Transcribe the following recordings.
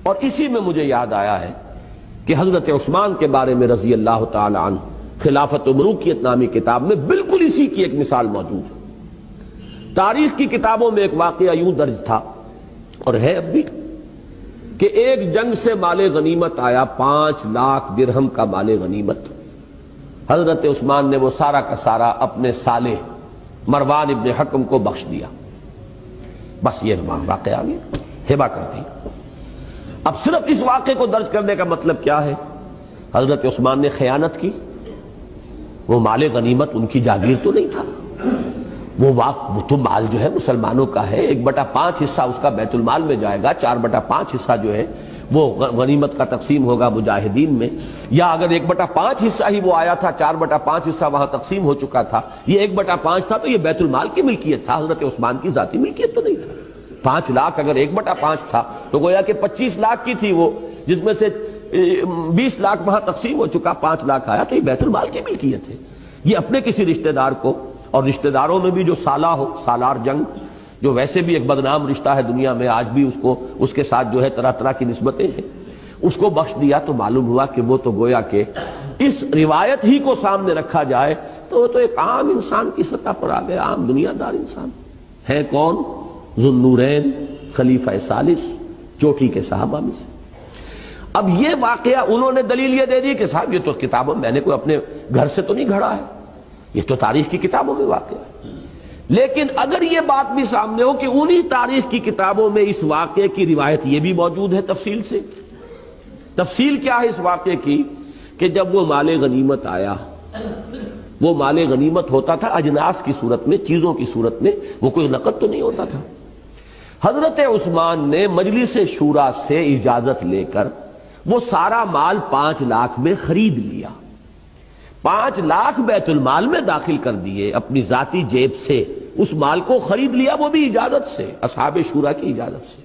اور اسی میں مجھے یاد آیا ہے کہ حضرت عثمان کے بارے میں رضی اللہ تعالی عنہ خلافت و ملوکیت نامی کتاب میں بالکل اسی کی ایک مثال موجود ہے۔ تاریخ کی کتابوں میں ایک واقعہ یوں درج تھا اور ہے اب بھی کہ ایک جنگ سے مال غنیمت آیا 5 لاکھ درہم کا مال غنیمت۔ حضرت عثمان نے وہ سارا کا سارا اپنے سالے مروان ابن حکم کو بخش دیا۔ بس یہ واقعہ آ گیا، ہبہ کر دی۔ اب صرف اس واقعے کو درج کرنے کا مطلب کیا ہے؟ حضرت عثمان نے خیانت کی، وہ مال غنیمت ان کی جاگیر تو نہیں تھا، وہ تو مال جو ہے مسلمانوں کا ہے، 1/5 حصہ اس کا بیت المال میں جائے گا، 4/5 حصہ جو ہے وہ غنیمت کا تقسیم ہوگا مجاہدین میں، یا اگر 1/5 حصہ ہی وہ آیا تھا، 4/5 حصہ وہاں تقسیم ہو چکا تھا، یہ 1/5 تھا تو یہ بیت المال کی ملکیت تھا، حضرت عثمان کی ذاتی ملکیت تو نہیں تھا۔ 5 لاکھ اگر 1/5 تھا تو گویا کہ 25 لاکھ کی تھی وہ، جس میں سے 20 لاکھ وہاں تقسیم ہو چکا، 5 لاکھ آیا تو یہ بیت المال کی ملکیت ہے۔ یہ اپنے کسی رشتہ دار کو، اور رشتہ داروں میں بھی جو سالہ ہو، سالار جنگ جو ویسے بھی ایک بدنام رشتہ ہے دنیا میں، آج بھی اس کے ساتھ جو ہے طرح طرح کی نسبتیں ہیں، اس کو بخش دیا تو معلوم ہوا کہ وہ تو گویا کہ اس روایت ہی کو سامنے رکھا جائے تو وہ تو ایک عام انسان کی سطح پر آ گیا، عام دنیا دار انسان ہے۔ کون؟ ذو النورین خلیفہ ثالث، چوٹی کے صحابہ میں سے۔ اب یہ واقعہ انہوں نے دلیل یہ دے دی کہ صاحب یہ تو کتابوں میں نے کوئی اپنے گھر سے تو نہیں گھڑا ہے، یہ تو تاریخ کی کتابوں میں واقعہ ہے۔ لیکن اگر یہ بات بھی سامنے ہو کہ انہی تاریخ کی کتابوں میں اس واقعے کی روایت یہ بھی موجود ہے تفصیل سے، تفصیل کیا ہے اس واقعے کی کہ جب وہ مال غنیمت آیا، وہ مال غنیمت ہوتا تھا اجناس کی صورت میں، چیزوں کی صورت میں، وہ کوئی نقد تو نہیں ہوتا تھا۔ حضرت عثمان نے مجلس شورا سے اجازت لے کر وہ سارا مال 5 لاکھ میں خرید لیا، 5 لاکھ بیت المال میں داخل کر دیے، اپنی ذاتی جیب سے اس مال کو خرید لیا، وہ بھی اجازت سے، اصحاب شورا کی اجازت سے،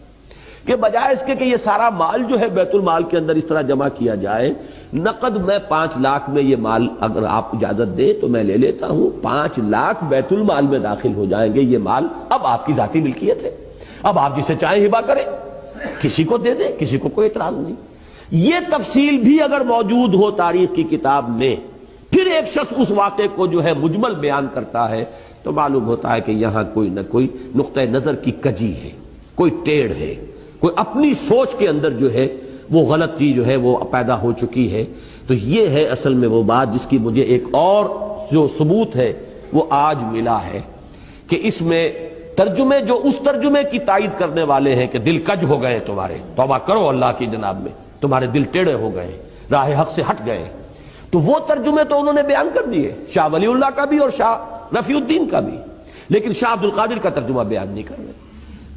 کہ بجائے اس کے کہ یہ سارا مال جو ہے بیت المال کے اندر اس طرح جمع کیا جائے، نقد میں 5 لاکھ میں یہ مال اگر آپ اجازت دیں تو میں لے لیتا ہوں، 5 لاکھ بیت المال میں داخل ہو جائیں گے، یہ مال اب آپ کی ذاتی ملکیت ہے، اب آپ جسے چاہیں ہبہ کریں، کسی کو دے دیں، کسی کو کوئی اعتراض نہیں۔ یہ تفصیل بھی اگر موجود ہو تاریخ کی کتاب میں، پھر ایک شخص اس واقعے کو جو ہے مجمل بیان کرتا ہے تو معلوم ہوتا ہے کہ یہاں کوئی نہ کوئی نقطہ نظر کی کجی ہے، کوئی ٹیڑھ ہے، کوئی اپنی سوچ کے اندر جو ہے وہ غلطی جو ہے وہ پیدا ہو چکی ہے۔ تو یہ ہے اصل میں وہ بات جس کی مجھے ایک اور جو ثبوت ہے وہ آج ملا ہے کہ اس میں ترجمے جو اس ترجمے کی تائید کرنے والے ہیں کہ دل کج ہو گئے تمہارے، توبہ کرو اللہ کی جناب میں، تمہارے دل ٹیڑھے ہو گئے، راہ حق سے ہٹ گئے، تو وہ ترجمے تو انہوں نے بیان کر دیے، شاہ ولی اللہ کا بھی اور شاہ رفیع الدین کا بھی، لیکن شاہ عبد القادر کا ترجمہ بیان نہیں کر رہے۔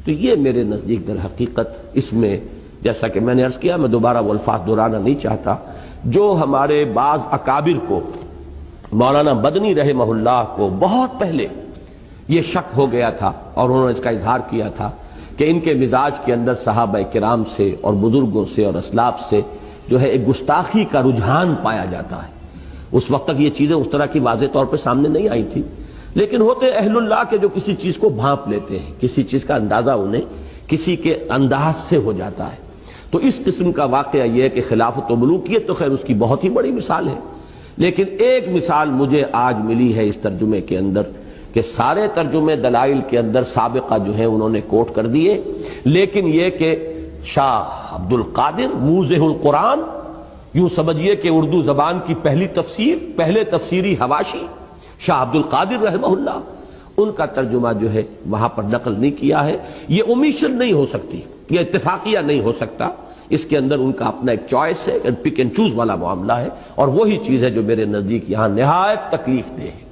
تو یہ میرے نزدیک در حقیقت اس میں جیسا کہ میں نے عرض کیا، میں دوبارہ وہ الفاظ دہرانا نہیں چاہتا، جو ہمارے بعض اکابر کو، مولانا مدنی رحمہ اللہ کو بہت پہلے یہ شک ہو گیا تھا اور انہوں نے اس کا اظہار کیا تھا کہ ان کے مزاج کے اندر صحابہ کرام سے اور بزرگوں سے اور اسلاف سے جو ہے ایک گستاخی کا رجحان پایا جاتا ہے۔ اس وقت تک یہ چیزیں اس طرح کی واضح طور پہ سامنے نہیں آئی تھی، لیکن ہوتے اہل اللہ کے جو کسی چیز کو بھانپ لیتے ہیں، کسی چیز کا اندازہ انہیں کسی کے انداز سے ہو جاتا ہے۔ تو اس قسم کا واقعہ یہ ہے کہ خلافت و ملوکیت تو خیر اس کی بہت ہی بڑی مثال ہے، لیکن ایک مثال مجھے آج ملی ہے اس ترجمے کے اندر کہ سارے ترجمے دلائل کے اندر سابقہ جو ہے انہوں نے کوٹ کر دیے، لیکن یہ کہ شاہ عبد القادر موضح القرآن، یوں سمجھیے کہ اردو زبان کی پہلی تفسیر، پہلے تفسیری حواشی شاہ عبد القادر رحمہ اللہ، ان کا ترجمہ جو ہے وہاں پر نقل نہیں کیا ہے۔ یہ اومیشن نہیں ہو سکتی، یہ اتفاقیہ نہیں ہو سکتا، اس کے اندر ان کا اپنا ایک چوائس ہے، پک اینڈ چوز والا معاملہ ہے، اور وہی چیز ہے جو میرے نزدیک یہاں نہایت تکلیف دہ ہے۔